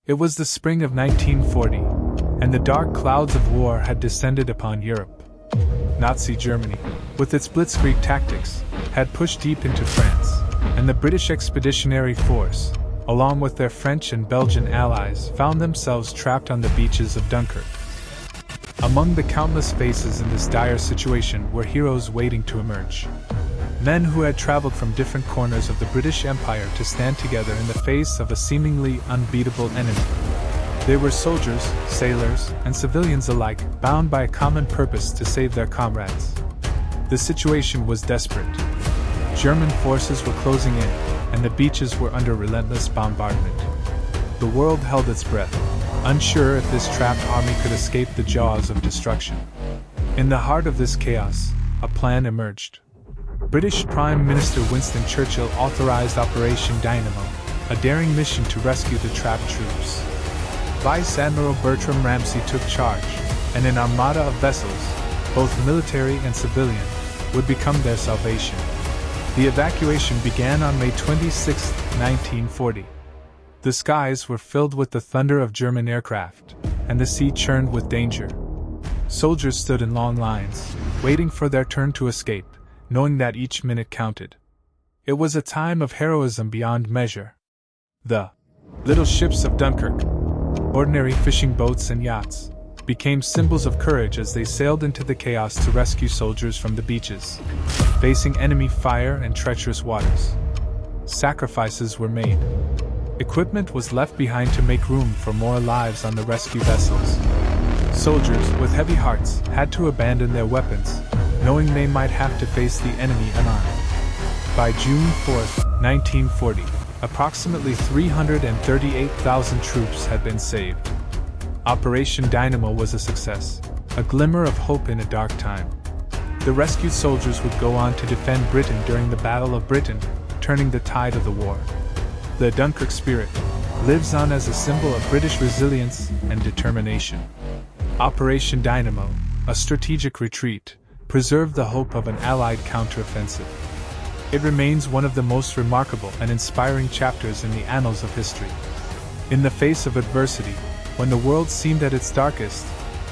It was the spring of 1940, and the dark clouds of war had descended upon Europe. Nazi Germany, with its blitzkrieg tactics, had pushed deep into France, and the British Expeditionary Force, along with their French and Belgian allies, found themselves trapped on the beaches of Dunkirk. Among the countless faces in this dire situation were heroes waiting to emerge. Men who had traveled from different corners of the British Empire to stand together in the face of a seemingly unbeatable enemy. They were soldiers, sailors, and civilians alike, bound by a common purpose to save their comrades. The situation was desperate. German forces were closing in, and the beaches were under relentless bombardment. The world held its breath, unsure if this trapped army could escape the jaws of destruction. In the heart of this chaos, a plan emerged. British Prime Minister Winston Churchill authorized Operation Dynamo, a daring mission to rescue the trapped troops. Vice Admiral Bertram Ramsay took charge, and an armada of vessels, both military and civilian, would become their salvation. The evacuation began on May 26, 1940. The skies were filled with the thunder of German aircraft, and the sea churned with danger. Soldiers stood in long lines, waiting for their turn to escape, knowing that each minute counted. It was a time of heroism beyond measure. The little ships of Dunkirk, ordinary fishing boats and yachts, became symbols of courage as they sailed into the chaos to rescue soldiers from the beaches, facing enemy fire and treacherous waters. Sacrifices were made. Equipment was left behind to make room for more lives on the rescue vessels. Soldiers, with heavy hearts, had to abandon their weapons, knowing they might have to face the enemy unarmed. By June 4, 1940, approximately 338,000 troops had been saved. Operation Dynamo was a success, a glimmer of hope in a dark time. The rescued soldiers would go on to defend Britain during the Battle of Britain, turning the tide of the war. The Dunkirk spirit lives on as a symbol of British resilience and determination. Operation Dynamo, a strategic retreat, preserved the hope of an Allied counteroffensive. It remains one of the most remarkable and inspiring chapters in the annals of history. In the face of adversity, when the world seemed at its darkest,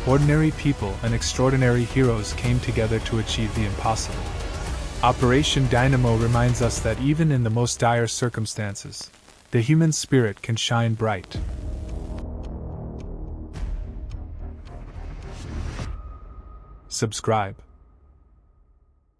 ordinary people and extraordinary heroes came together to achieve the impossible. Operation Dynamo reminds us that even in the most dire circumstances, the human spirit can shine bright. Subscribe.